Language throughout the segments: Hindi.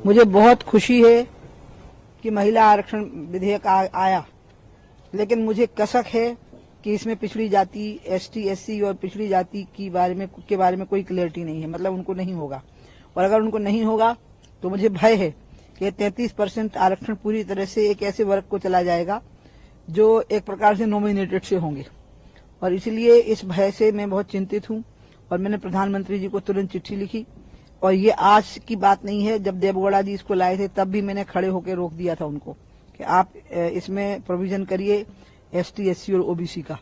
मुझे बहुत खुशी है कि महिला आरक्षण विधेयक आया, लेकिन मुझे कसक है कि इसमें पिछड़ी जाति, एसटी, एससी और पिछड़ी जाति के बारे में कोई क्लियरिटी नहीं है। मतलब उनको नहीं होगा, और अगर उनको नहीं होगा तो मुझे भय है कि 33% आरक्षण पूरी तरह से एक ऐसे वर्ग को चला जाएगा जो एक प्रकार से नॉमिनेटेड से होंगे, और इसलिए इस भय से मैं बहुत चिंतित हूं। और मैंने प्रधानमंत्री जी को तुरंत चिट्ठी लिखी, और ये आज की बात नहीं है, जब देवगौड़ा जी इसको लाए थे तब भी मैंने खड़े होकर रोक दिया था उनको कि आप इसमें प्रोविजन करिए एसटी, एससी और ओबीसी का,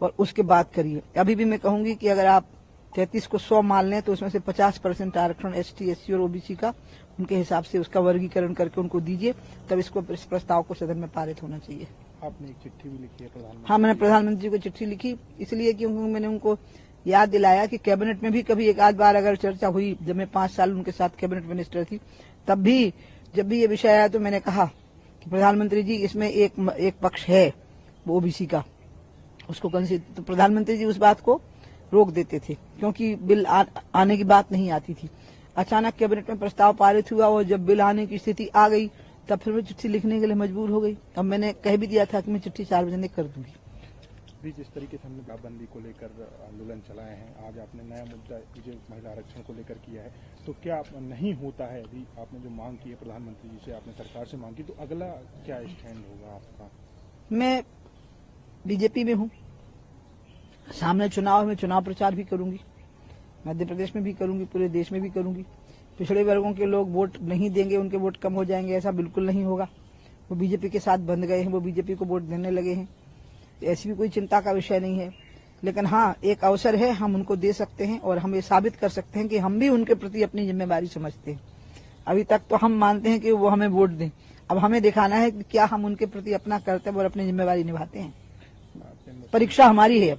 और उसके बाद करिए। अभी भी मैं कहूंगी कि अगर आप 33 को 100 मान लें तो उसमें से 50% आरक्षण एसटी, एससी और ओबीसी का उनके हिसाब से उसका वर्गीकरण करके उनको दीजिए, तब इस प्रस्ताव को सदन में पारित होना चाहिए। आपने एक चिट्ठी भी लिखी है प्रधानमंत्री? हाँ, मैंने प्रधानमंत्री जी को चिट्ठी लिखी, इसलिए क्योंकि मैंने उनको याद दिलाया कि कैबिनेट में भी कभी एक आध बार अगर चर्चा हुई, जब मैं 5 साल उनके साथ कैबिनेट मिनिस्टर थी, तब भी जब भी ये विषय आया तो मैंने कहा कि प्रधानमंत्री जी इसमें एक पक्ष है वो ओबीसी का, उसको कंसीडर, तो प्रधानमंत्री जी उस बात को रोक देते थे क्योंकि बिल आने की बात नहीं आती थी। अचानक कैबिनेट में प्रस्ताव पारित हुआ और जब बिल आने की स्थिति आ गई तब फिर मैं चिट्ठी लिखने के लिए मजबूर हो गई। अब मैंने कह भी दिया था कि मैं चिट्ठी सार्वजनिक कर दूंगी। भी जिस तरीके से हमने शराबबंदी को लेकर आंदोलन चलाए हैं, आज आपने नया मुद्दा जो महिला आरक्षण को लेकर किया है, तो क्या नहीं होता है? अभी आपने जो मांग की है प्रधानमंत्री जी से, आपने सरकार से मांग की, तो अगला क्या स्टैंड होगा आपका? मैं बीजेपी में हूँ, सामने चुनाव में चुनाव प्रचार भी करूंगी, मध्य प्रदेश में भी करूंगी, पूरे देश में भी करूंगी। पिछड़े वर्गों के लोग वोट नहीं देंगे, उनके वोट कम हो जाएंगे, ऐसा बिल्कुल नहीं होगा। वो बीजेपी के साथ बंध गए हैं, वो बीजेपी को वोट देने लगे हैं, ऐसी भी कोई चिंता का विषय नहीं है। लेकिन हाँ, एक अवसर है, हम उनको दे सकते हैं और हम ये साबित कर सकते हैं कि हम भी उनके प्रति अपनी जिम्मेवारी समझते हैं। अभी तक तो हम मानते हैं कि वो हमें वोट दें, अब हमें दिखाना है कि क्या हम उनके प्रति अपना कर्तव्य और अपनी जिम्मेवारी निभाते हैं। परीक्षा हमारी है,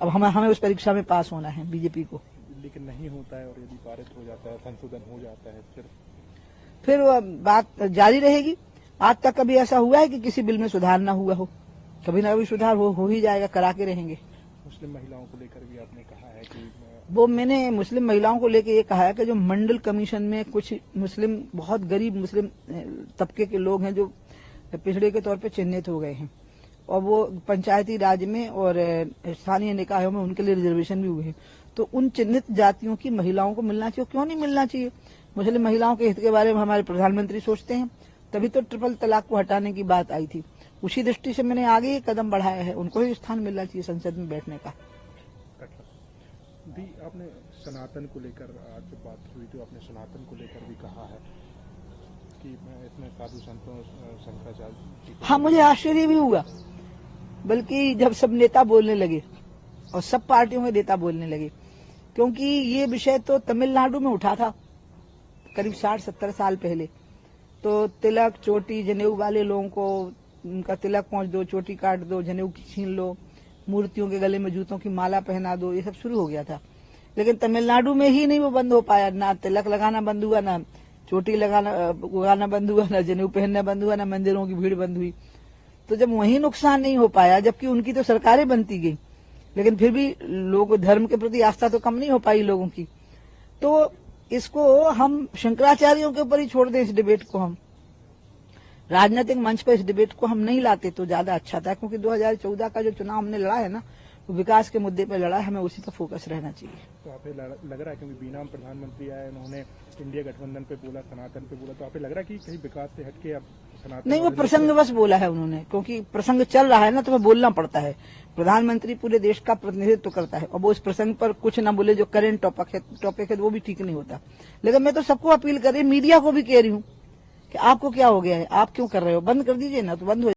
अब हमें उस परीक्षा में पास होना है बीजेपी को। लेकिन नहीं होता है, और यदि पारित हो जाता है, संशोधन हो जाता है, फिर बात जारी रहेगी। आज तक कभी ऐसा हुआ है कि किसी बिल में सुधार ना हुआ हो? कभी ना कभी सुधार हो ही जाएगा, करा के रहेंगे। मुस्लिम महिलाओं को लेकर भी आपने कहा है कि वो मैंने मुस्लिम महिलाओं को लेकर ये कहा है कि जो मंडल कमीशन में कुछ मुस्लिम, बहुत गरीब मुस्लिम तबके के लोग हैं जो पिछड़े के तौर पे चिन्हित हो गए हैं, और वो पंचायती राज में और स्थानीय निकायों में उनके लिए रिजर्वेशन भी हुए हैं, तो उन चिन्हित जातियों की महिलाओं को मिलना चाहिए। क्यों नहीं मिलना चाहिए? मुस्लिम महिलाओं के हित के बारे में हमारे प्रधानमंत्री सोचते हैं, तभी तो ट्रिपल तलाक को हटाने की बात आई थी। उसी दृष्टि से मैंने आगे कदम बढ़ाया है, उनको ही स्थान मिलना चाहिए संसद में बैठने का। भी आपने सनातन को लेकर आज जब बात हुई तो आपने सनातन को लेकर भी कहा है कि इसमें साधु संतों, शंकराचार्य। हाँ, मुझे आश्चर्य भी हुआ, बल्कि जब सब नेता बोलने लगे और सब पार्टियों के नेता बोलने लगे, क्योंकि ये विषय तो तमिलनाडु में उठा था करीब 60-70 साल पहले। तो तिलक, चोटी, जनेऊ वाले लोगों को उनका तिलक पहुंच दो, चोटी काट दो, जनेऊ छीन लो, मूर्तियों के गले में जूतों की माला पहना दो, ये सब शुरू हो गया था। लेकिन तमिलनाडु में ही नहीं वो बंद हो पाया, ना तिलक लगाना बंद हुआ, ना चोटी लगाना बंद हुआ, ना जनेऊ पहनना बंद हुआ, ना मंदिरों की भीड़ बंद हुई। तो जब वहीं नुकसान नहीं हो पाया, जबकि उनकी तो सरकारें बनती गई, लेकिन फिर भी लोग धर्म के प्रति आस्था तो कम नहीं हो पाई लोगों की। तो इसको हम शंकराचार्यों के ऊपर ही छोड़ दें, इस डिबेट को हम राजनीतिक मंच पर इस डिबेट को हम नहीं लाते तो ज्यादा अच्छा था, क्योंकि 2014 का जो चुनाव हमने लड़ा है ना, वो विकास के मुद्दे पर लड़ा है, हमें उसी पर फोकस रहना चाहिए। तो आप लग रहा है क्योंकि बीनाम प्रधानमंत्री आए, उन्होंने इंडिया गठबंधन पे बोला, सनातन पे बोला, तो आप लग रहा है कि कहीं विकास से हटके अब सनातन नहीं, वो प्रसंगवश बोला है उन्होंने, क्योंकि प्रसंग चल रहा है ना, तो बोलना पड़ता है। प्रधानमंत्री पूरे देश का प्रतिनिधित्व करता है, और वो इस प्रसंग पर कुछ न बोले जो करेंट टॉपिक है वो भी ठीक नहीं होता। लेकिन मैं तो सबको अपील कर रही, मीडिया को भी कह रही हूँ कि आपको क्या हो गया है, आप क्यों कर रहे हो, बंद कर दीजिए ना, तो बंद हो